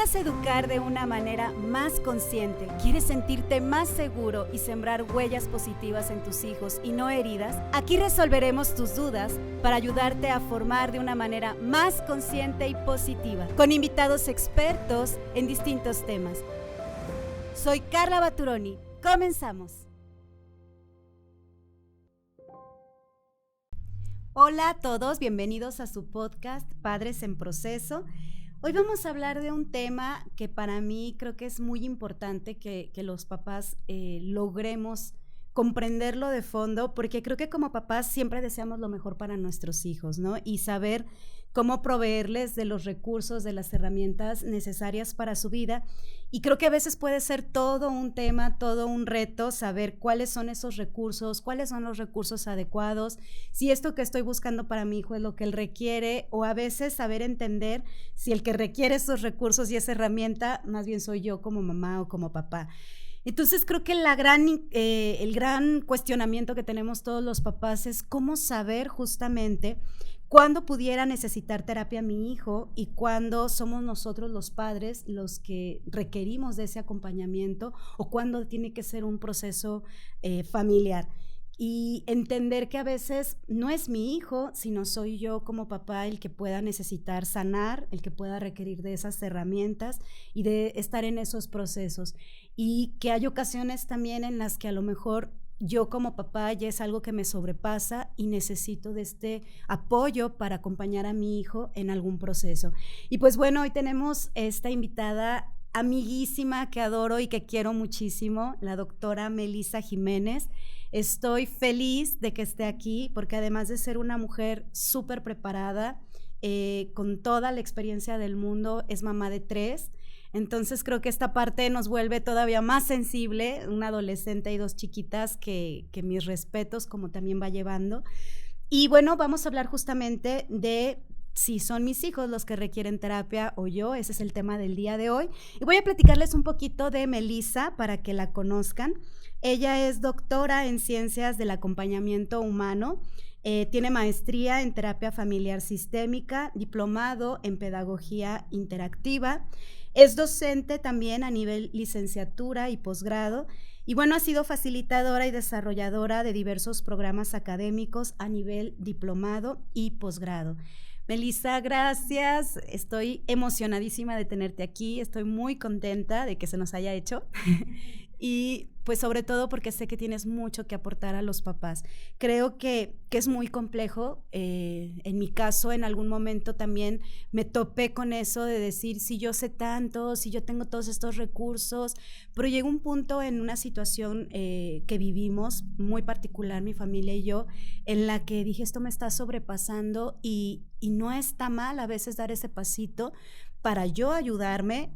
¿Deseas educar de una manera más consciente? ¿Quieres sentirte más seguro y sembrar huellas positivas en tus hijos y no heridas? Aquí resolveremos tus dudas para ayudarte a formar de una manera más consciente y positiva, con invitados expertos en distintos temas. Soy Carla Baturoni. Comenzamos. Hola a todos, bienvenidos a su podcast Padres en Proceso. Hoy vamos a hablar de un tema que para mí creo que es muy importante que los papás logremos comprenderlo de fondo, porque creo que como papás siempre deseamos lo mejor para nuestros hijos, ¿no? Y saber cómo proveerles de los recursos, de las herramientas necesarias para su vida. Y creo que a veces puede ser todo un tema, todo un reto, saber cuáles son esos recursos, cuáles son los recursos adecuados, si esto que estoy buscando para mi hijo es lo que él requiere, o a veces saber entender si el que requiere esos recursos y esa herramienta más bien soy yo como mamá o como papá. Entonces creo que el gran cuestionamiento que tenemos todos los papás es cómo saber justamente cuándo pudiera necesitar terapia mi hijo y cuándo somos nosotros los padres los que requerimos de ese acompañamiento o cuándo tiene que ser un proceso familiar. Y entender que a veces no es mi hijo, sino soy yo como papá el que pueda necesitar sanar, el que pueda requerir de esas herramientas y de estar en esos procesos. Y que hay ocasiones también en las que a lo mejor yo como papá ya es algo que me sobrepasa y necesito de este apoyo para acompañar a mi hijo en algún proceso. Y pues bueno, hoy tenemos esta invitada amiguísima que adoro y que quiero muchísimo, la doctora Melissa Jiménez. Estoy feliz de que esté aquí porque además de ser una mujer súper preparada, con toda la experiencia del mundo, es mamá de 3. Entonces creo que esta parte nos vuelve todavía más sensible, una adolescente y 2 chiquitas que mis respetos como también va llevando. Y bueno, vamos a hablar justamente de si son mis hijos los que requieren terapia o yo. Ese es el tema del día de hoy. Y voy a platicarles un poquito de Melissa para que la conozcan. Ella es doctora en Ciencias del Acompañamiento Humano, tiene maestría en Terapia Familiar Sistémica, diplomado en Pedagogía Interactiva, es docente también a nivel licenciatura y posgrado, y bueno, ha sido facilitadora y desarrolladora de diversos programas académicos a nivel diplomado y posgrado. Melissa, gracias, estoy emocionadísima de tenerte aquí, estoy muy contenta de que se nos haya hecho y pues sobre todo porque sé que tienes mucho que aportar a los papás. Creo que es muy complejo, en mi caso en algún momento también me topé con eso de decir si yo sé tanto, si yo tengo todos estos recursos, pero llegó un punto en una situación que vivimos muy particular, mi familia y yo, en la que dije esto me está sobrepasando y no está mal a veces dar ese pasito para yo ayudarme,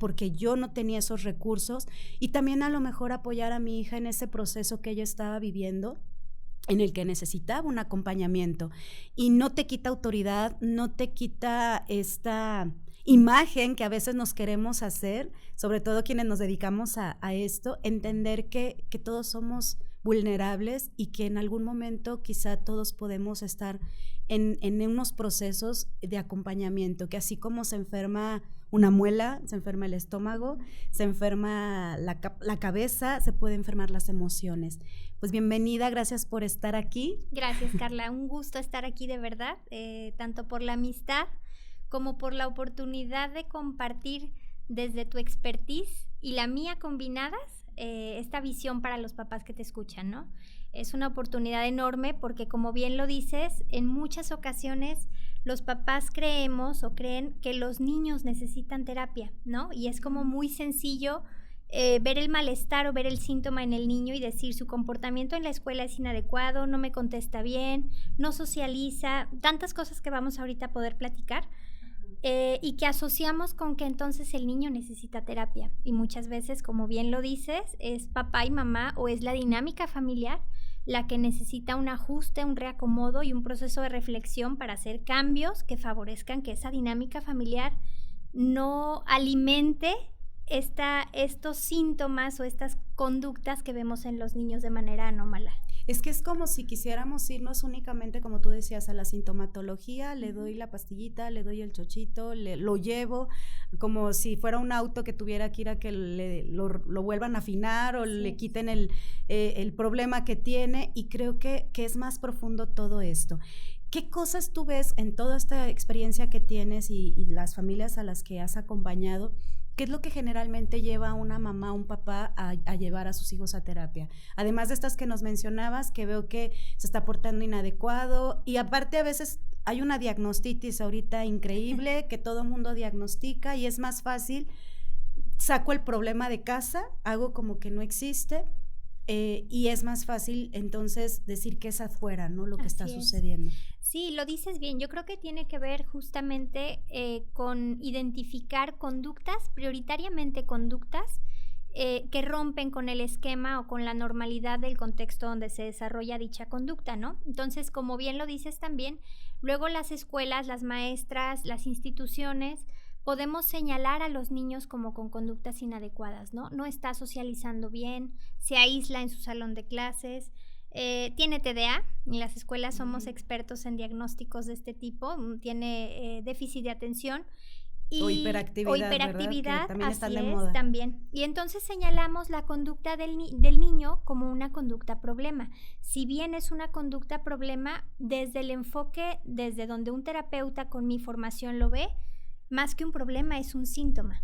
porque yo no tenía esos recursos y también a lo mejor apoyar a mi hija en ese proceso que ella estaba viviendo, en el que necesitaba un acompañamiento. Y no te quita autoridad, no te quita esta imagen que a veces nos queremos hacer, sobre todo quienes nos dedicamos a esto, entender que todos somos vulnerables y que en algún momento quizá todos podemos estar en unos procesos de acompañamiento, que así como se enferma una muela, se enferma el estómago, se enferma la cabeza, se pueden enfermar las emociones. Pues bienvenida, gracias por estar aquí. Gracias, Carla, un gusto estar aquí de verdad, tanto por la amistad como por la oportunidad de compartir desde tu expertise y la mía combinadas, esta visión para los papás que te escuchan, ¿no? Es una oportunidad enorme porque, como bien lo dices, en muchas ocasiones los papás creemos o creen que los niños necesitan terapia, ¿no? Y es como muy sencillo ver el malestar o ver el síntoma en el niño y decir su comportamiento en la escuela es inadecuado, no me contesta bien, no socializa, tantas cosas que vamos ahorita a poder platicar. Y que asociamos con que entonces el niño necesita terapia y muchas veces, como bien lo dices, es papá y mamá o es la dinámica familiar la que necesita un ajuste, un reacomodo y un proceso de reflexión para hacer cambios que favorezcan que esa dinámica familiar no alimente estos síntomas o estas conductas que vemos en los niños de manera anómala. Es que es como si quisiéramos irnos únicamente, como tú decías, a la sintomatología, le doy la pastillita, le doy el chochito, lo llevo, como si fuera un auto que tuviera que ir a que lo vuelvan a afinar o le quiten el problema que tiene, y creo que es más profundo todo esto. ¿Qué cosas tú ves en toda esta experiencia que tienes y las familias a las que has acompañado? ¿Qué es lo que generalmente lleva a una mamá o un papá a llevar a sus hijos a terapia? Además de estas que nos mencionabas, que veo que se está portando inadecuado, y aparte a veces hay una diagnostitis ahorita increíble que todo mundo diagnostica y es más fácil, saco el problema de casa, hago como que no existe, y es más fácil entonces decir que es afuera, ¿no? Lo que está sucediendo. Sí, lo dices bien. Yo creo que tiene que ver justamente con identificar conductas, prioritariamente conductas que rompen con el esquema o con la normalidad del contexto donde se desarrolla dicha conducta, ¿no? Entonces, como bien lo dices también, luego las escuelas, las maestras, las instituciones, podemos señalar a los niños como con conductas inadecuadas, ¿no? No está socializando bien, se aísla en su salón de clases, tiene TDA, en las escuelas somos expertos en diagnósticos de este tipo, tiene déficit de atención o hiperactividad, que también están de moda. También. Y entonces señalamos la conducta del niño como una conducta problema. Si bien es una conducta problema, desde el enfoque, desde donde un terapeuta con mi formación lo ve, más que un problema es un síntoma,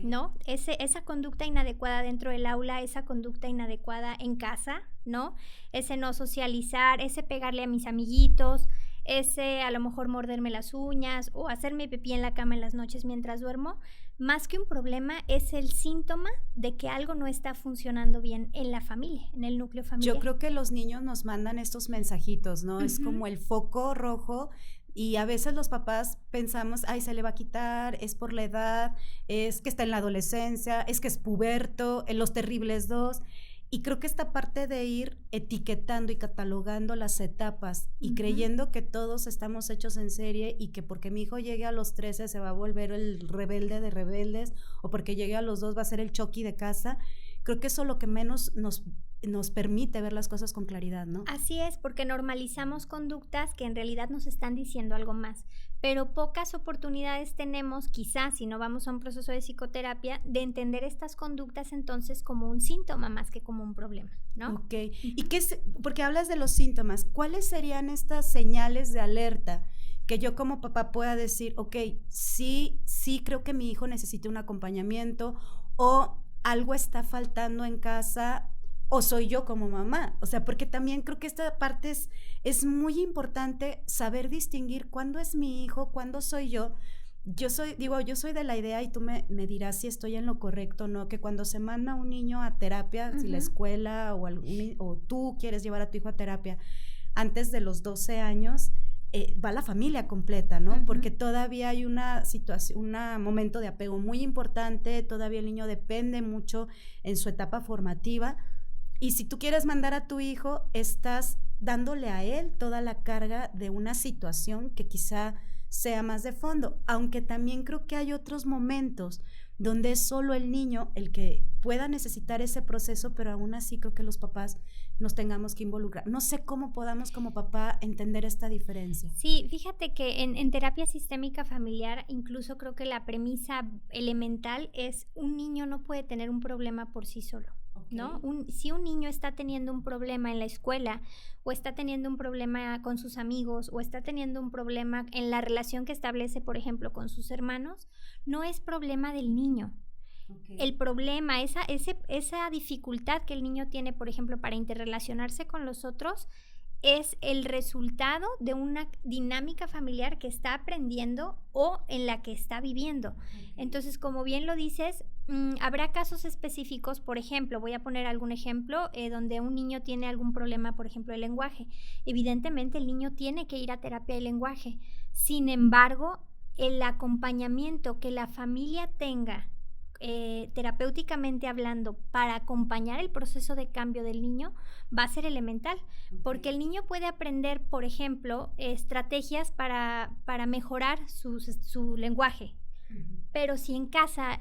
¿no? Esa conducta inadecuada dentro del aula, esa conducta inadecuada en casa, ¿no? Ese no socializar, ese pegarle a mis amiguitos, ese a lo mejor morderme las uñas o hacerme pipí en la cama en las noches mientras duermo, más que un problema es el síntoma de que algo no está funcionando bien en la familia, en el núcleo familiar. Yo creo que los niños nos mandan estos mensajitos, ¿no? Es como el foco rojo. Y a veces los papás pensamos, ay, se le va a quitar, es por la edad, es que está en la adolescencia, es que es puberto, en los terribles 2. Y creo que esta parte de ir etiquetando y catalogando las etapas y creyendo que todos estamos hechos en serie y que porque mi hijo llegue a los 13 se va a volver el rebelde de rebeldes, o porque llegue a los 2 va a ser el Chucky de casa, creo que eso es lo que menos nos permite ver las cosas con claridad, ¿no? Así es, porque normalizamos conductas que en realidad nos están diciendo algo más, pero pocas oportunidades tenemos, quizás si no vamos a un proceso de psicoterapia, de entender estas conductas entonces como un síntoma más que como un problema, ¿no? Ok, ¿y qué es? Porque hablas de los síntomas, ¿cuáles serían estas señales de alerta que yo como papá pueda decir, ok, sí creo que mi hijo necesita un acompañamiento, o algo está faltando en casa, o soy yo como mamá? O sea, porque también creo que esta parte es muy importante saber distinguir cuándo es mi hijo, cuándo soy yo. Yo soy de la idea, y tú me dirás si estoy en lo correcto o no, que cuando se manda un niño a terapia, si la escuela o tú quieres llevar a tu hijo a terapia antes de los 12 años, va la familia completa, ¿no? Porque todavía hay una situación, un momento de apego muy importante, todavía el niño depende mucho en su etapa formativa. Y si tú quieres mandar a tu hijo, estás dándole a él toda la carga de una situación que quizá sea más de fondo, aunque también creo que hay otros momentos donde es solo el niño el que pueda necesitar ese proceso, pero aún así creo que los papás nos tengamos que involucrar. No sé cómo podamos como papá entender esta diferencia. Sí, fíjate que en terapia sistémica familiar incluso creo que la premisa elemental es: un niño no puede tener un problema por sí solo, ¿no? Si un niño está teniendo un problema en la escuela, o está teniendo un problema con sus amigos, o está teniendo un problema en la relación que establece, por ejemplo, con sus hermanos, no es problema del niño. El problema, esa dificultad que el niño tiene, por ejemplo, para interrelacionarse con los otros, es el resultado de una dinámica familiar que está aprendiendo o en la que está viviendo. Entonces, como bien lo dices, habrá casos específicos. Por ejemplo, voy a poner algún ejemplo donde un niño tiene algún problema, por ejemplo, de lenguaje. Evidentemente, el niño tiene que ir a terapia de lenguaje. Sin embargo, el acompañamiento que la familia tenga terapéuticamente hablando para acompañar el proceso de cambio del niño va a ser elemental, porque el niño puede aprender, por ejemplo, estrategias para mejorar su lenguaje, pero si en casa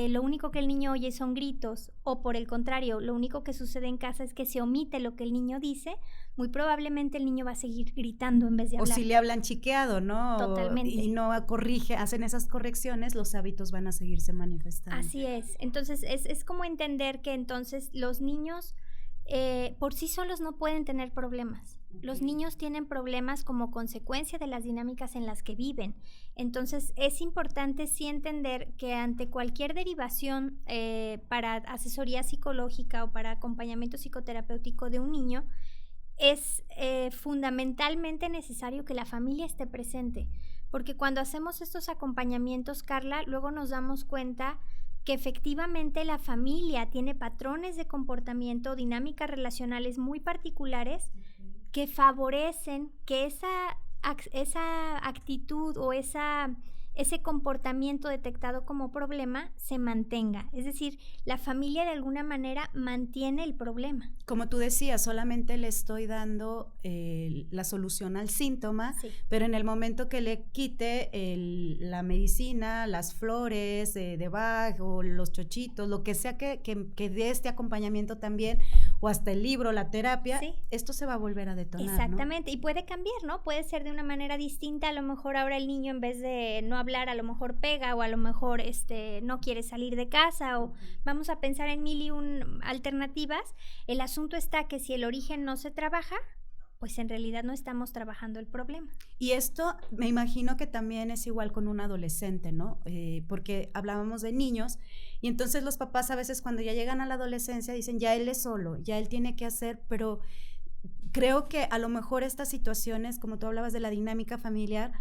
lo único que el niño oye son gritos, o por el contrario, lo único que sucede en casa es que se omite lo que el niño dice, muy probablemente el niño va a seguir gritando en vez de hablar. O si le hablan chiqueado, ¿no? Totalmente. Y no hacen esas correcciones, los hábitos van a seguirse manifestando. Así es. Entonces, es como entender que entonces los niños por sí solos no pueden tener problemas. Los niños tienen problemas como consecuencia de las dinámicas en las que viven. Entonces, es importante sí entender que ante cualquier derivación para asesoría psicológica o para acompañamiento psicoterapéutico de un niño, es fundamentalmente necesario que la familia esté presente. Porque cuando hacemos estos acompañamientos, Carla, luego nos damos cuenta que efectivamente la familia tiene patrones de comportamiento, dinámicas relacionales muy particulares que favorecen que esa actitud o ese comportamiento detectado como problema se mantenga. Es decir, la familia de alguna manera mantiene el problema. Como tú decías, solamente le estoy dando la solución al síntoma, sí, pero en el momento que le quite la medicina, las flores de Bach o los chochitos, lo que sea que dé este acompañamiento también, o hasta el libro, la terapia, sí, esto se va a volver a detonar. Exactamente, ¿no? Y puede cambiar, ¿no? Puede ser de una manera distinta. A lo mejor ahora el niño, en vez de no hablar, a lo mejor pega, o a lo mejor no quiere salir de casa, o vamos a pensar en mil y un alternativas. El asunto está que si el origen no se trabaja, pues en realidad no estamos trabajando el problema. Y esto me imagino que también es igual con un adolescente, ¿no? Porque hablábamos de niños, y entonces los papás a veces cuando ya llegan a la adolescencia dicen, ya él es solo, ya él tiene que hacer, pero creo que a lo mejor estas situaciones, como tú hablabas de la dinámica familiar,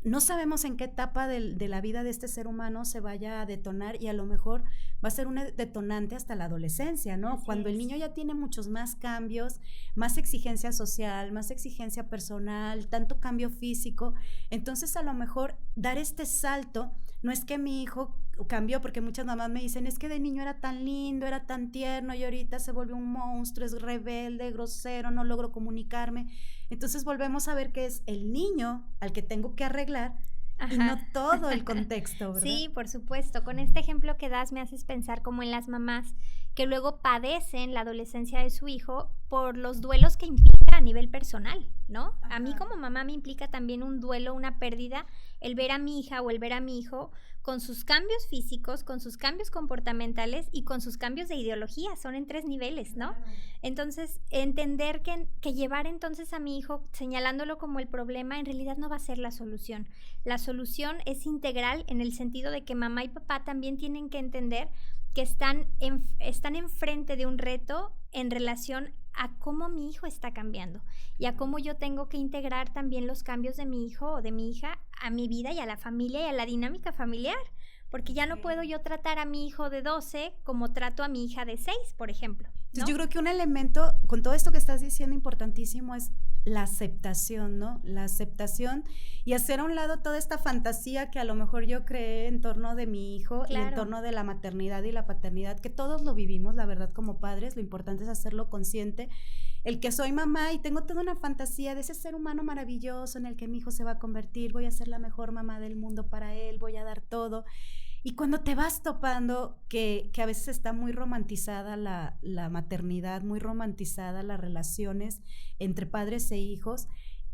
no sabemos en qué etapa de la vida de este ser humano se vaya a detonar, y a lo mejor va a ser un detonante hasta la adolescencia, ¿no? Cuando el niño ya tiene muchos más cambios, más exigencia social, más exigencia personal, tanto cambio físico, entonces a lo mejor dar este salto, no es que mi hijo cambió, porque muchas mamás me dicen, es que de niño era tan lindo, era tan tierno, y ahorita se volvió un monstruo, es rebelde, grosero, no logro comunicarme. Entonces volvemos a ver que es el niño al que tengo que arreglar. Ajá. Y no todo el contexto, ¿verdad? Sí, por supuesto. Con este ejemplo que das me haces pensar como en las mamás que luego padecen la adolescencia de su hijo por los duelos que implica a nivel personal, ¿no? Ajá. A mí como mamá me implica también un duelo, una pérdida, el ver a mi hija o el ver a mi hijo con sus cambios físicos, con sus cambios comportamentales y con sus cambios de ideología. Son en 3 niveles, ¿no? Entonces, entender que llevar entonces a mi hijo señalándolo como el problema en realidad no va a ser la solución. La solución es integral en el sentido de que mamá y papá también tienen que entender que están enfrente de un reto en relación a cómo mi hijo está cambiando y a cómo yo tengo que integrar también los cambios de mi hijo o de mi hija a mi vida y a la familia y a la dinámica familiar, porque ya no puedo yo tratar a mi hijo de 12 como trato a mi hija de 6, por ejemplo, ¿no? Entonces, yo creo que un elemento, con todo esto que estás diciendo, importantísimo es la aceptación, ¿no? La aceptación y hacer a un lado toda esta fantasía que a lo mejor yo creé en torno de mi hijo, claro, y en torno de la maternidad y la paternidad, que todos lo vivimos, la verdad, como padres. Lo importante es hacerlo consciente. El que soy mamá y tengo toda una fantasía de ese ser humano maravilloso en el que mi hijo se va a convertir, voy a ser la mejor mamá del mundo para él, voy a dar todo. Y cuando te vas topando que a veces está muy romantizada la maternidad, muy romantizada las relaciones entre padres e hijos,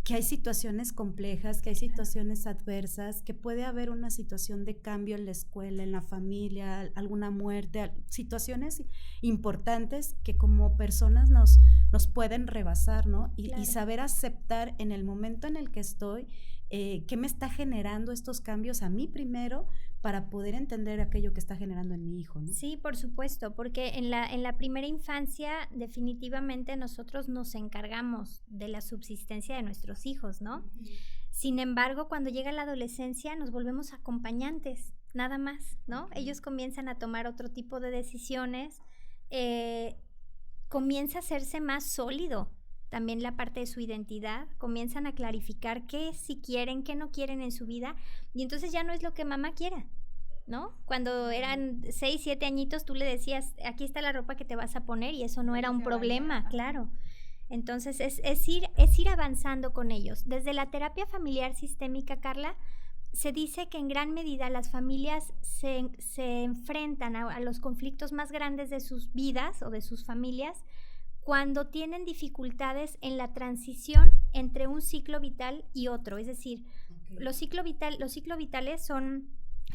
que hay situaciones complejas, que hay situaciones adversas, que puede haber una situación de cambio en la escuela, en la familia, alguna muerte, situaciones importantes que como personas nos pueden rebasar, ¿no? Y saber aceptar en el momento en el que estoy, qué me está generando estos cambios a mí primero, para poder entender aquello que está generando en mi hijo, ¿no? Sí, por supuesto, porque en la primera infancia definitivamente nosotros nos encargamos de la subsistencia de nuestros hijos, ¿no? Uh-huh. Sin embargo, cuando llega la adolescencia nos volvemos acompañantes, nada más, ¿no? Uh-huh. Ellos comienzan a tomar otro tipo de decisiones, comienza a hacerse más sólido también la parte de su identidad, comienzan a clarificar qué sí quieren, qué no quieren en su vida, y entonces ya no es lo que mamá quiera, ¿no? Cuando eran 6, 7 añitos tú le decías, aquí está la ropa que te vas a poner, y eso no era un problema, claro. Entonces es ir avanzando con ellos. Desde la terapia familiar sistémica, Carla, se dice que en gran medida las familias se enfrentan a los conflictos más grandes de sus vidas o de sus familias cuando tienen dificultades en la transición entre un ciclo vital y otro. Es decir, los ciclos vitales son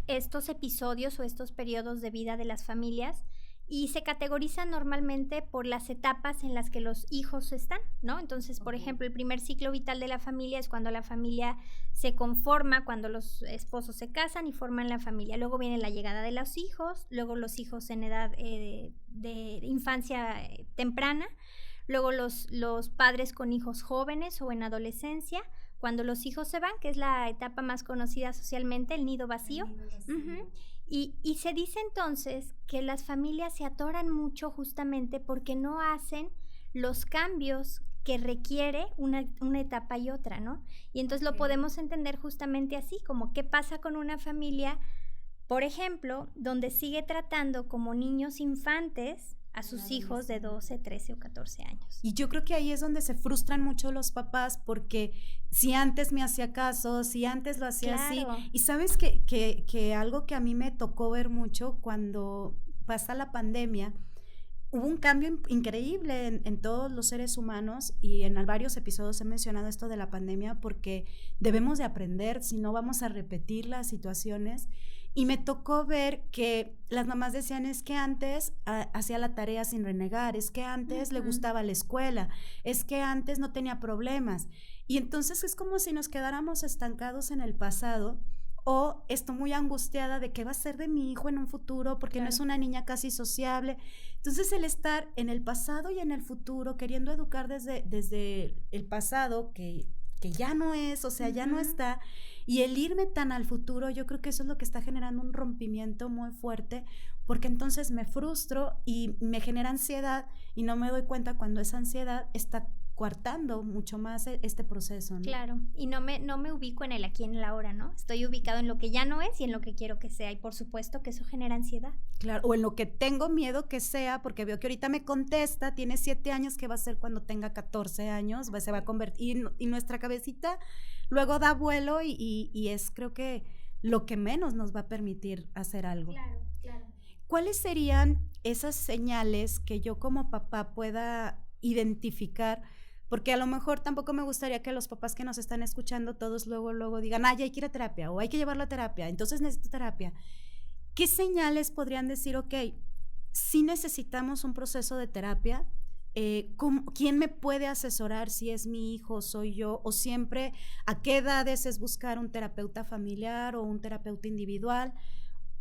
estos episodios o estos periodos de vida de las familias y se categorizan normalmente por las etapas en las que los hijos están, ¿no? Entonces, por ejemplo, el primer ciclo vital de la familia es cuando la familia se conforma, cuando los esposos se casan y forman la familia. Luego viene la llegada de los hijos, luego los hijos en edad de infancia temprana, luego los padres con hijos jóvenes o en adolescencia, cuando los hijos se van, que es la etapa más conocida socialmente, el nido vacío. Y se dice entonces que las familias se atoran mucho justamente porque no hacen los cambios que requiere una etapa y otra, ¿no? Y entonces lo podemos entender justamente así, como qué pasa con una familia, por ejemplo, donde sigue tratando como niños infantes a sus hijos de 12, 13 o 14 años. Y yo creo que ahí es donde se frustran mucho los papás, porque si antes me hacía caso, si antes lo hacía así, y sabes que algo que a mí me tocó ver mucho cuando pasa la pandemia, hubo un cambio increíble en todos los seres humanos, y en varios episodios he mencionado esto de la pandemia porque debemos de aprender, si no vamos a repetir las situaciones. Y me tocó ver que las mamás decían, es que antes hacía la tarea sin renegar, es que antes le gustaba la escuela, es que antes no tenía problemas. Y entonces es como si nos quedáramos estancados en el pasado, o estoy muy angustiada de qué va a ser de mi hijo en un futuro, porque no es una niña casi sociable. Entonces el estar en el pasado y en el futuro, queriendo educar desde el pasado, que ya no es, o sea, ya no está, y el irme tan al futuro, yo creo que eso es lo que está generando un rompimiento muy fuerte, porque entonces me frustro y me genera ansiedad, y no me doy cuenta cuando esa ansiedad está coartando mucho más este proceso, ¿no? Claro, y no me ubico en el aquí, en el ahora, ¿no? Estoy ubicado en lo que ya no es y en lo que quiero que sea, y por supuesto que eso genera ansiedad. Claro, o en lo que tengo miedo que sea, porque veo que ahorita me contesta, tiene 7 años, ¿qué va a ser cuando tenga 14 años? Se va a convertir, y nuestra cabecita luego da vuelo, y es, creo que, lo que menos nos va a permitir hacer algo. Claro, claro. ¿Cuáles serían esas señales que yo como papá pueda identificar? Porque a lo mejor tampoco me gustaría que los papás que nos están escuchando todos luego digan, ya hay que ir a terapia, o hay que llevarlo a terapia, entonces necesito terapia. ¿Qué señales podrían decir, ok, sí necesitamos un proceso de terapia? ¿Quién me puede asesorar si es mi hijo, soy yo? O siempre, ¿a qué edades es buscar un terapeuta familiar o un terapeuta individual?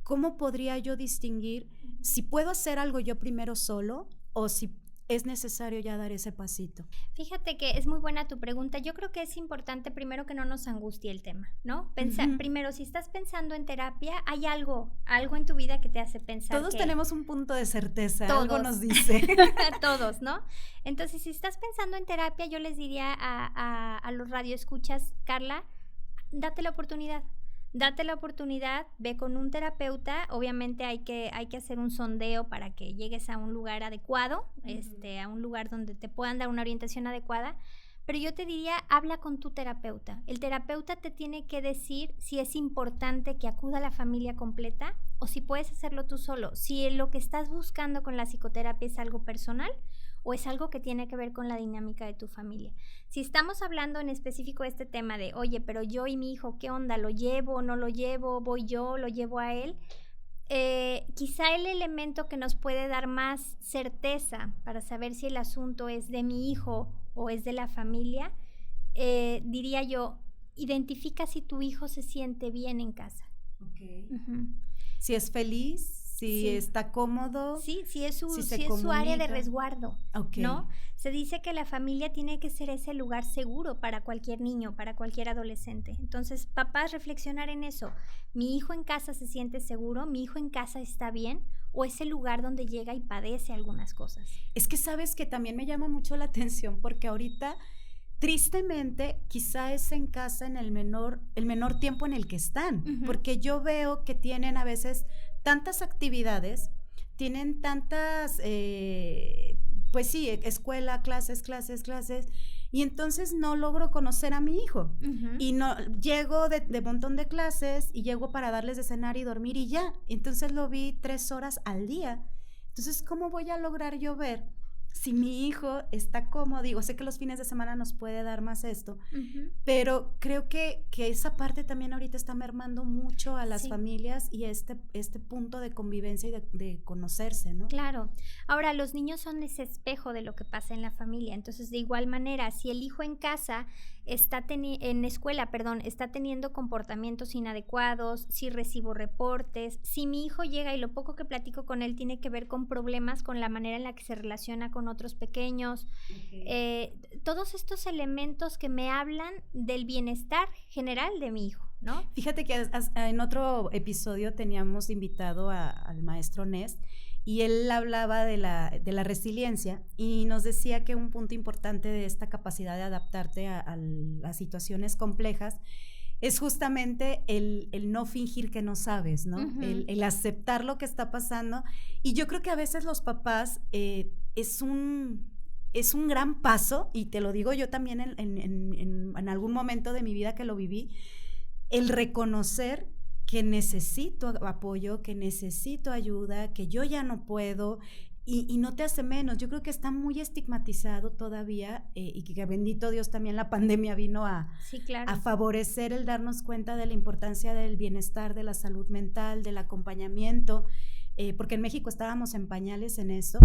¿Cómo podría yo distinguir si puedo hacer algo yo primero solo, o si es necesario ya dar ese pasito? Fíjate que es muy buena tu pregunta. Yo creo que es importante primero que no nos angustie el tema, ¿no? Primero, si estás pensando en terapia, hay algo en tu vida que te hace pensar. Todos tenemos un punto de certeza, todos. Algo nos dice. Todos, ¿no? Entonces, si estás pensando en terapia, yo les diría a los radioescuchas, Carla, date la oportunidad. Date la oportunidad, ve con un terapeuta. Obviamente hay que hacer un sondeo para que llegues a un lugar adecuado, a un lugar donde te puedan dar una orientación adecuada. Pero yo te diría, habla con tu terapeuta. El terapeuta te tiene que decir si es importante que acuda la familia completa o si puedes hacerlo tú solo. Si lo que estás buscando con la psicoterapia es algo personal o es algo que tiene que ver con la dinámica de tu familia. Si estamos hablando en específico de este tema de, oye, pero yo y mi hijo, ¿qué onda? ¿Lo llevo, no lo llevo? ¿Voy yo, lo llevo a él? Quizá el elemento que nos puede dar más certeza para saber si el asunto es de mi hijo o es de la familia, diría yo, identifica si tu hijo se siente bien en casa. Okay. Si es feliz, si está cómodo. Sí, si es su área de resguardo, okay. ¿no? Se dice que la familia tiene que ser ese lugar seguro para cualquier niño, para cualquier adolescente. Entonces, papás, reflexionar en eso. ¿Mi hijo en casa se siente seguro? ¿Mi hijo en casa está bien? ¿O es el lugar donde llega y padece algunas cosas? Es que sabes que también me llama mucho la atención, porque ahorita, tristemente, quizá es en casa en el menor tiempo en el que están, porque yo veo que tienen a veces tantas actividades, tienen tantas, pues sí, escuela, clases, y entonces no logro conocer a mi hijo, y no llego de montón de clases, y llego para darles de cenar y dormir, y ya, entonces lo vi 3 horas al día. Entonces, ¿cómo voy a lograr yo ver si mi hijo está cómodo, digo, sé que los fines de semana nos puede dar más esto, pero creo que esa parte también ahorita está mermando mucho a las familias y este punto de convivencia y de conocerse, ¿no? Claro. Ahora, los niños son ese espejo de lo que pasa en la familia. Entonces, de igual manera, si el hijo en casa en escuela, está teniendo comportamientos inadecuados, si recibo reportes, si mi hijo llega y lo poco que platico con él tiene que ver con problemas, con la manera en la que se relaciona con otros pequeños, todos estos elementos que me hablan del bienestar general de mi hijo, ¿no? Fíjate que en otro episodio teníamos invitado al maestro Ness y él hablaba de la resiliencia y nos decía que un punto importante de esta capacidad de adaptarte a las situaciones complejas es justamente el no fingir que no sabes, ¿no? El aceptar lo que está pasando. Y yo creo que a veces los papás es un gran paso, y te lo digo yo también en algún momento de mi vida que lo viví, el reconocer que necesito apoyo, que necesito ayuda, que yo ya no puedo, y no te hace menos. Yo creo que está muy estigmatizado todavía, y que bendito Dios también la pandemia vino a favorecer el darnos cuenta de la importancia del bienestar, de la salud mental, del acompañamiento, porque en México estábamos en pañales en eso,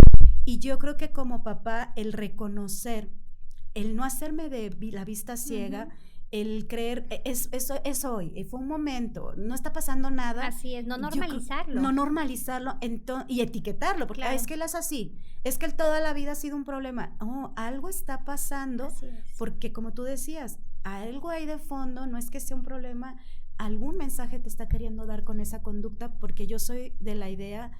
y yo creo que como papá el reconocer, el no hacerme de la vista ciega, el creer, es hoy, fue un momento, no está pasando nada. Así es, no normalizarlo. No normalizarlo y etiquetarlo, porque es que él es así, es que él toda la vida ha sido un problema. Algo está pasando, porque como tú decías, algo hay de fondo, no es que sea un problema, algún mensaje te está queriendo dar con esa conducta, porque yo soy de la idea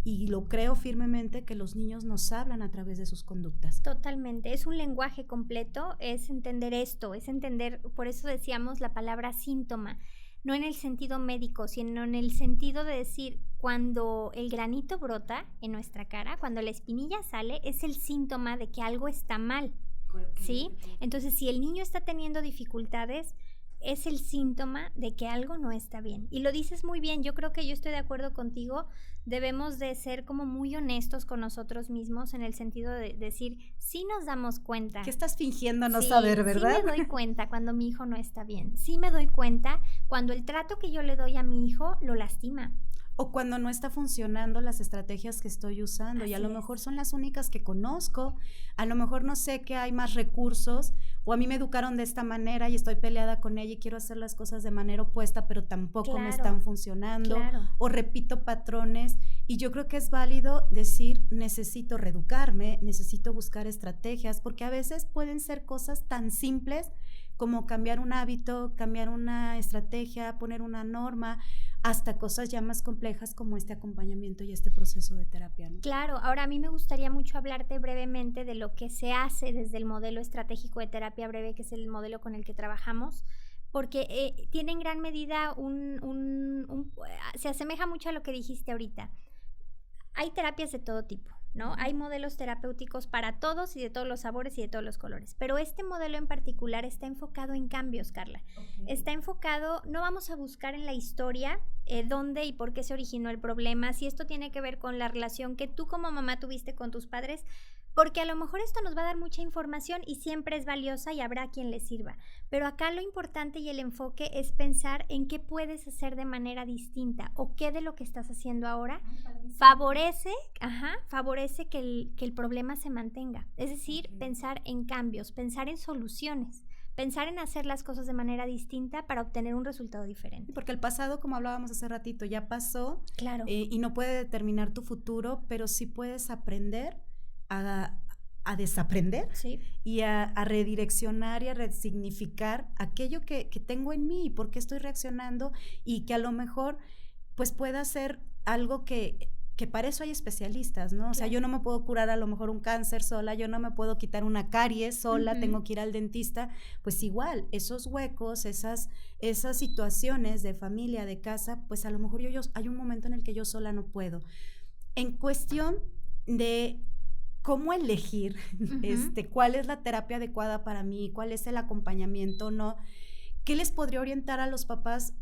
y lo creo firmemente que los niños nos hablan a través de sus conductas. Totalmente, es un lenguaje completo, es entender esto, es entender, por eso decíamos la palabra síntoma, no en el sentido médico, sino en el sentido de decir, cuando el granito brota en nuestra cara, cuando la espinilla sale, es el síntoma de que algo está mal, ¿sí? Entonces, si el niño está teniendo dificultades, es el síntoma de que algo no está bien. Y lo dices muy bien, yo creo que yo estoy de acuerdo contigo, debemos de ser como muy honestos con nosotros mismos en el sentido de decir, sí nos damos cuenta. ¿Qué estás fingiendo no saber, verdad? Sí me doy cuenta cuando mi hijo no está bien, sí me doy cuenta cuando el trato que yo le doy a mi hijo lo lastima. O cuando no está funcionando las estrategias que estoy usando. Así y a lo mejor son las únicas que conozco, a lo mejor no sé que hay más recursos, o a mí me educaron de esta manera y estoy peleada con ella y quiero hacer las cosas de manera opuesta, pero tampoco me están funcionando, o repito patrones, y yo creo que es válido decir, necesito reeducarme, necesito buscar estrategias, porque a veces pueden ser cosas tan simples como cambiar un hábito, cambiar una estrategia, poner una norma, hasta cosas ya más complejas como este acompañamiento y este proceso de terapia, ¿no? Claro, ahora a mí me gustaría mucho hablarte brevemente de lo que se hace desde el modelo estratégico de terapia breve, que es el modelo con el que trabajamos, porque tiene en gran medida se asemeja mucho a lo que dijiste ahorita. Hay terapias de todo tipo, ¿no? Hay modelos terapéuticos para todos y de todos los sabores y de todos los colores, pero este modelo en particular está enfocado en cambios, Carla. Está enfocado, no vamos a buscar en la historia dónde y por qué se originó el problema, si esto tiene que ver con la relación que tú como mamá tuviste con tus padres, porque a lo mejor esto nos va a dar mucha información y siempre es valiosa y habrá quien le sirva, pero acá lo importante y el enfoque es pensar en qué puedes hacer de manera distinta o qué de lo que estás haciendo ahora favorece que el problema se mantenga, es decir, pensar en cambios, pensar en soluciones, pensar en hacer las cosas de manera distinta para obtener un resultado diferente. Porque el pasado, como hablábamos hace ratito, ya pasó, claro. Y no puede determinar tu futuro, pero sí puedes aprender a desaprender, y a redireccionar y a resignificar aquello que tengo en mí y por qué estoy reaccionando, y que a lo mejor pues pueda ser algo que para eso hay especialistas, ¿no? O sea, yo no me puedo curar a lo mejor un cáncer sola, yo no me puedo quitar una caries sola, tengo que ir al dentista, pues igual, esos huecos, esas situaciones de familia, de casa, pues a lo mejor hay un momento en el que yo sola no puedo. En cuestión de cómo elegir cuál es la terapia adecuada para mí, cuál es el acompañamiento, ¿no? ¿qué les podría orientar a los papás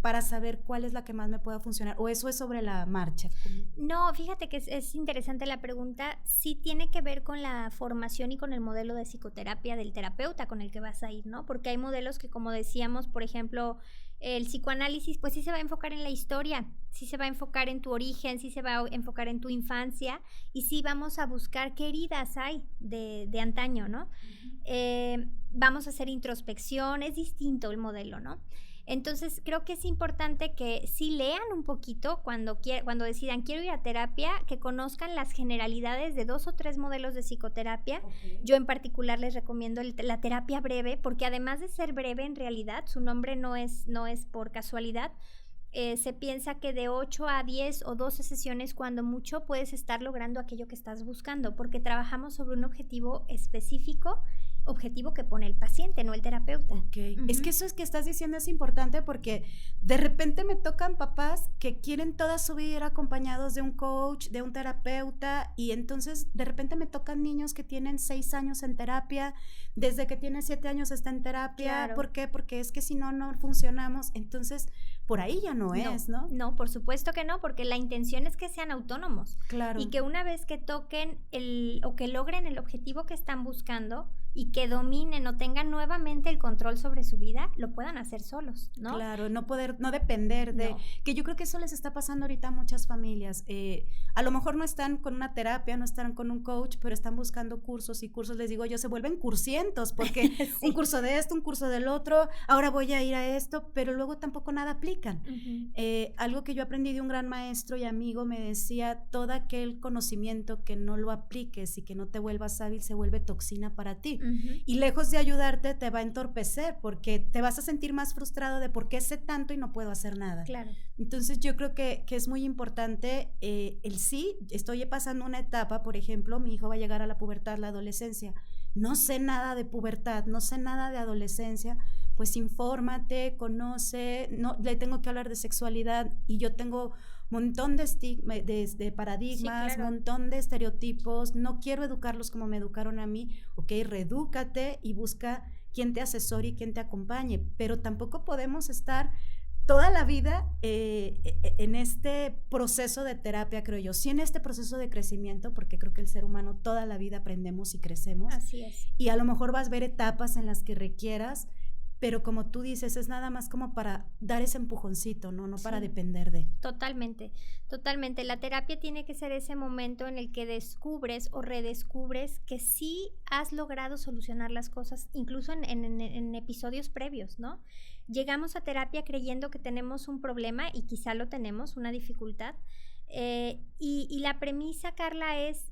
para saber cuál es la que más me pueda funcionar? ¿O eso es sobre la marcha? No, fíjate que es interesante la pregunta. Sí tiene que ver con la formación y con el modelo de psicoterapia del terapeuta con el que vas a ir, ¿no? Porque hay modelos que, como decíamos, por ejemplo, el psicoanálisis, pues sí se va a enfocar en la historia, sí se va a enfocar en tu origen, sí se va a enfocar en tu infancia y sí vamos a buscar qué heridas hay de antaño, ¿no? Vamos a hacer introspección, es distinto el modelo, ¿no? Entonces creo que es importante que sí lean un poquito cuando decidan quiero ir a terapia, que conozcan las generalidades de 2 o 3 modelos de psicoterapia. Okay. Yo en particular les recomiendo la terapia breve, porque además de ser breve en realidad, su nombre no es por casualidad. Se piensa que de 8 a 10 o 12 sesiones cuando mucho puedes estar logrando aquello que estás buscando, porque trabajamos sobre un objetivo específico, objetivo que pone el paciente, no el terapeuta. Okay. Es que eso es que estás diciendo es importante porque de repente me tocan papás que quieren toda su vida ir acompañados de un coach, de un terapeuta, y entonces de repente me tocan niños que tienen 6 años en terapia, desde que tiene 7 años está en terapia. Claro. ¿Por qué? Porque es que si no funcionamos. Entonces por ahí ya no es, ¿no? No, por supuesto que no, porque la intención es que sean autónomos. Claro. Y que una vez que toquen o que logren el objetivo que están buscando y que dominen o tengan nuevamente el control sobre su vida, lo puedan hacer solos, ¿no? Claro, no depender de... No. Que yo creo que eso les está pasando ahorita a muchas familias. A lo mejor no están con una terapia, no están con un coach, pero están buscando cursos y cursos, les digo yo, se vuelven cursientos, porque sí. Un curso de esto, un curso del otro, ahora voy a ir a esto, pero luego tampoco nada aplican. Uh-huh. Algo que yo aprendí de un gran maestro y amigo me decía, todo aquel conocimiento que no lo apliques y que no te vuelvas hábil se vuelve toxina para ti. Uh-huh. Y lejos de ayudarte te va a entorpecer porque te vas a sentir más frustrado de por qué sé tanto y no puedo hacer nada. Claro. Entonces yo creo que es muy importante el sí. Estoy pasando una etapa, por ejemplo, mi hijo va a llegar a la pubertad, la adolescencia. No sé nada de pubertad, no sé nada de adolescencia. Pues infórmate, conoce, no le tengo que hablar de sexualidad y yo tengo montón de paradigmas, sí, claro. Montón de estereotipos, no quiero educarlos como me educaron a mí. Ok, reedúcate y busca quien te asesore y quien te acompañe, pero tampoco podemos estar toda la vida en este proceso de terapia, creo yo, sí en este proceso de crecimiento, porque creo que el ser humano toda la vida aprendemos y crecemos. Así es. Y a lo mejor vas a ver etapas en las que requieras, pero como tú dices, es nada más como para dar ese empujoncito, no sí. Para depender de. Totalmente, totalmente. La terapia tiene que ser ese momento en el que descubres o redescubres que sí has logrado solucionar las cosas, incluso en episodios previos, ¿no? Llegamos a terapia creyendo que tenemos un problema y quizá lo tenemos, una dificultad. Y la premisa, Carla, es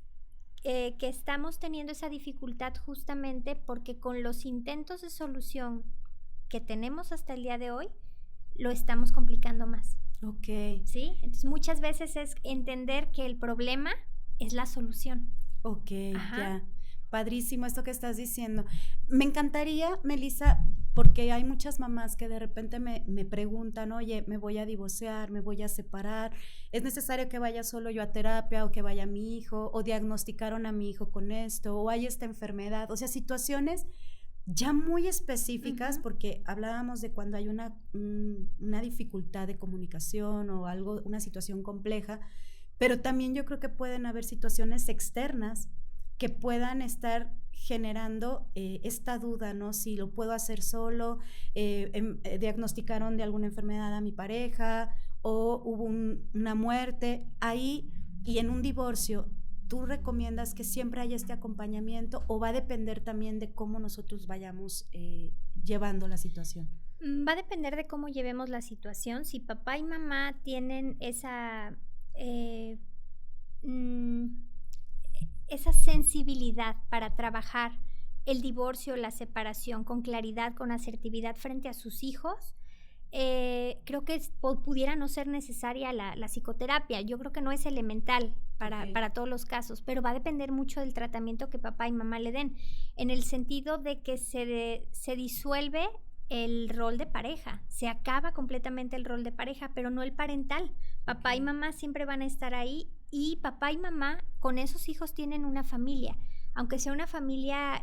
que estamos teniendo esa dificultad justamente porque con los intentos de solución que tenemos hasta el día de hoy, lo estamos complicando más. Ok. ¿Sí? Entonces muchas veces es entender que el problema es la solución. Ok, ajá. Ya. Padrísimo esto que estás diciendo. Me encantaría, Melissa, porque hay muchas mamás que de repente me preguntan, oye, me voy a divorciar, me voy a separar, ¿es necesario que vaya solo yo a terapia o que vaya mi hijo? ¿O diagnosticaron a mi hijo con esto? ¿O hay esta enfermedad? O sea, situaciones ya muy específicas, uh-huh. Porque hablábamos de cuando hay una dificultad de comunicación o algo, una situación compleja, pero también yo creo que pueden haber situaciones externas que puedan estar generando esta duda, ¿no? Si lo puedo hacer solo, diagnosticaron de alguna enfermedad a mi pareja o hubo una muerte ahí, y en un divorcio ¿tú recomiendas que siempre haya este acompañamiento o va a depender también de cómo nosotros vayamos llevando la situación? Va a depender de cómo llevemos la situación. Si papá y mamá tienen esa sensibilidad para trabajar el divorcio, la separación con claridad, con asertividad frente a sus hijos, creo que pudiera no ser necesaria la psicoterapia. Yo creo que no es elemental para todos los casos, pero va a depender mucho del tratamiento que papá y mamá le den, en el sentido de que se disuelve el rol de pareja, se acaba completamente el rol de pareja, pero no el parental. Papá y mamá siempre van a estar ahí, y papá y mamá con esos hijos tienen una familia, aunque sea una familia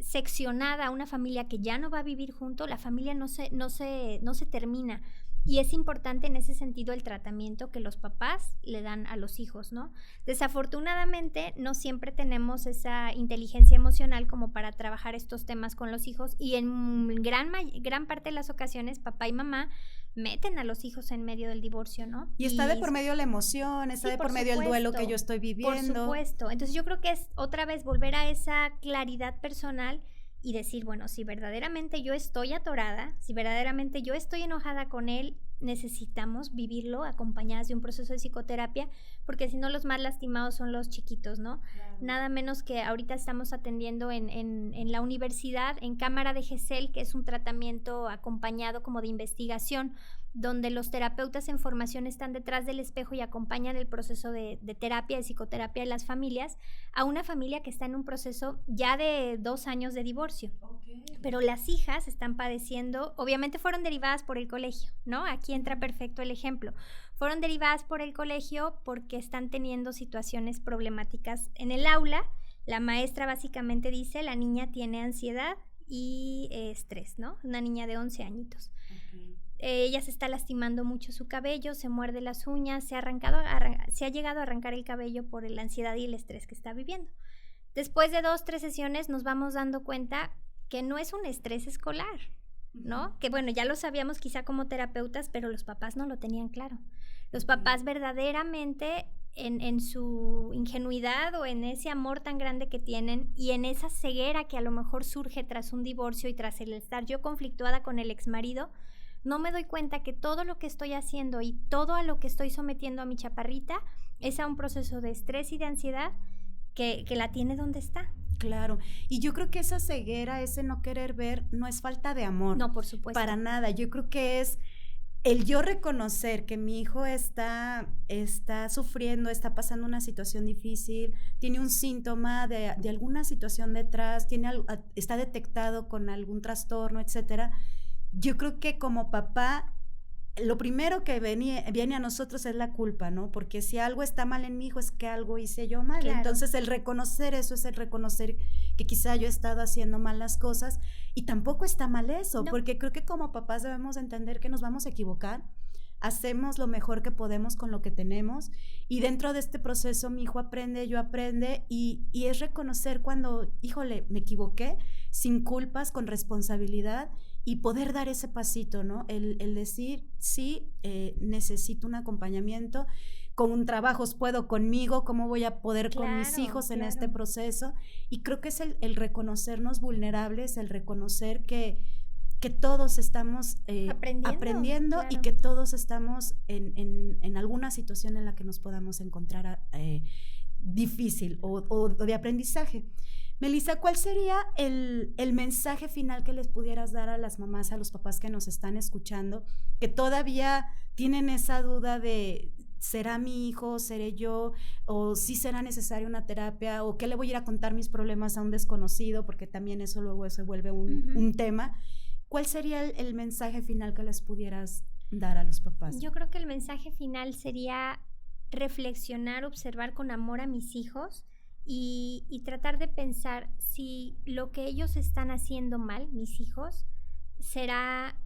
seccionada a una familia que ya no va a vivir junto, la familia no se termina. Y es importante en ese sentido el tratamiento que los papás le dan a los hijos, ¿no? Desafortunadamente, no siempre tenemos esa inteligencia emocional como para trabajar estos temas con los hijos, y en gran parte de las ocasiones, papá y mamá meten a los hijos en medio del divorcio, ¿no? Y está de por medio la emoción, está de por medio el duelo que yo estoy viviendo. Por supuesto. Entonces yo creo que es otra vez volver a esa claridad personal y decir, bueno, si verdaderamente yo estoy atorada, si verdaderamente yo estoy enojada con él, necesitamos vivirlo acompañadas de un proceso de psicoterapia, porque si no, los más lastimados son los chiquitos, ¿no? Claro. Nada menos que ahorita estamos atendiendo en la universidad, en Cámara de Gesell, que es un tratamiento acompañado como de investigación, donde los terapeutas en formación están detrás del espejo y acompañan el proceso de terapia, de psicoterapia de las familias, a una familia que está en un proceso ya de 2 años de divorcio. Okay. Pero las hijas están padeciendo, obviamente fueron derivadas por el colegio, ¿no? Aquí entra perfecto el ejemplo. Fueron derivadas por el colegio porque están teniendo situaciones problemáticas en el aula. La maestra básicamente dice, la niña tiene ansiedad y estrés, ¿no? Una niña de 11 añitos. Okay. Ella se está lastimando mucho su cabello, se muerde las uñas, se ha llegado a arrancar el cabello por la ansiedad y el estrés que está viviendo. Después de 2-3 sesiones nos vamos dando cuenta que no es un estrés escolar, ¿no? Que bueno, ya lo sabíamos quizá como terapeutas, pero los papás no lo tenían claro. Los papás verdaderamente en su ingenuidad o en ese amor tan grande que tienen y en esa ceguera que a lo mejor surge tras un divorcio y tras el estar yo conflictuada con el exmarido, no me doy cuenta que todo lo que estoy haciendo y todo a lo que estoy sometiendo a mi chaparrita es a un proceso de estrés y de ansiedad que la tiene donde está. Claro, y yo creo que esa ceguera, ese no querer ver, no es falta de amor. No, por supuesto. Para nada, yo creo que es el yo reconocer que mi hijo está sufriendo, está pasando una situación difícil, tiene un síntoma de alguna situación detrás, está detectado con algún trastorno, etcétera. Yo creo que como papá, lo primero que viene a nosotros es la culpa, ¿no? Porque si algo está mal en mi hijo es que algo hice yo mal. Claro. Entonces el reconocer eso es el reconocer que quizá yo he estado haciendo mal las cosas, y tampoco está mal eso, no. Porque creo que como papás debemos entender que nos vamos a equivocar, hacemos lo mejor que podemos con lo que tenemos, y dentro de este proceso mi hijo aprende, yo aprende, y es reconocer cuando, híjole, me equivoqué, sin culpas, con responsabilidad, y poder dar ese pasito, ¿no? El decir, sí, necesito un acompañamiento, con trabajos puedo conmigo, cómo voy a poder con mis hijos en este proceso, y creo que es el reconocernos vulnerables, el reconocer que todos estamos aprendiendo claro. Y que todos estamos en alguna situación en la que nos podamos encontrar difícil o de aprendizaje. Melissa, ¿cuál sería el mensaje final que les pudieras dar a las mamás, a los papás que nos están escuchando, que todavía tienen esa duda de ¿será mi hijo, seré yo, o sí será necesaria una terapia, o qué le voy a ir a contar mis problemas a un desconocido, porque también eso luego se vuelve un tema? ¿Cuál sería el mensaje final que les pudieras dar a los papás? Yo creo que el mensaje final sería reflexionar, observar con amor a mis hijos y tratar de pensar si lo que ellos están haciendo mal, mis hijos, será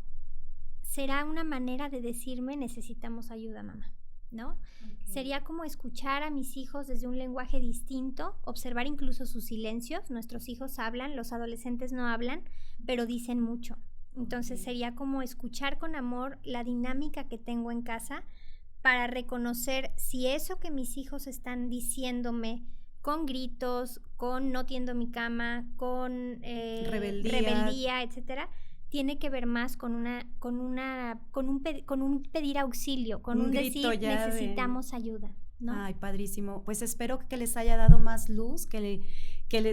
una manera de decirme necesitamos ayuda, mamá, ¿no? Okay. Sería como escuchar a mis hijos desde un lenguaje distinto, observar incluso sus silencios. Nuestros hijos hablan, los adolescentes no hablan, pero dicen mucho. Entonces sería como escuchar con amor la dinámica que tengo en casa para reconocer si eso que mis hijos están diciéndome con gritos, con no tiendo mi cama, con rebeldía, etcétera, tiene que ver más con un pedir auxilio, con un decir necesitamos ayuda, ¿no? Ay, padrísimo. Pues espero que les haya dado más luz, que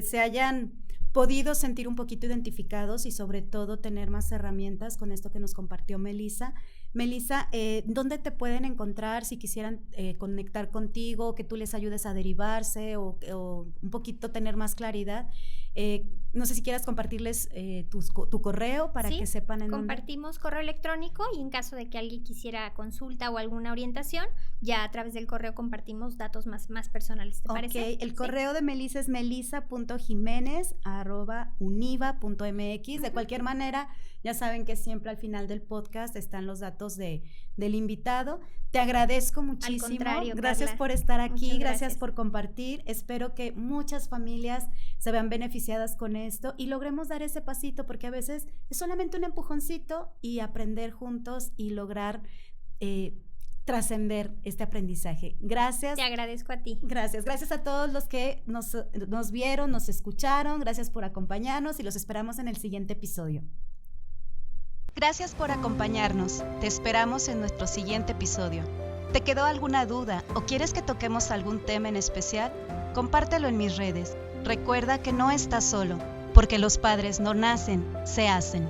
se hayan podido sentir un poquito identificados y sobre todo tener más herramientas con esto que nos compartió Melissa. Melissa, ¿dónde te pueden encontrar si quisieran conectar contigo, que tú les ayudes a derivarse o un poquito tener más claridad? No sé si quieras compartirles tu correo para que sepan en dónde. Compartimos correo electrónico y en caso de que alguien quisiera consulta o alguna orientación, ya a través del correo compartimos datos más personales, ¿te parece? El correo de Melissa es melissa.jimenez@ podcast@univa.mx. De cualquier manera, ya saben que siempre al final del podcast están los datos del invitado. Te agradezco muchísimo. Al contrario, gracias Carla. por estar aquí, Muchas gracias por compartir. Espero que muchas familias se vean beneficiadas con esto y logremos dar ese pasito, porque a veces es solamente un empujoncito y aprender juntos y lograr trascender este aprendizaje. Gracias. Te agradezco a ti. Gracias a todos los que nos vieron, nos escucharon. Gracias por acompañarnos y los esperamos en el siguiente episodio. Gracias por acompañarnos. Te esperamos en nuestro siguiente episodio. ¿Te quedó alguna duda o quieres que toquemos algún tema en especial? Compártelo en mis redes. Recuerda que no estás solo, porque los padres no nacen, se hacen.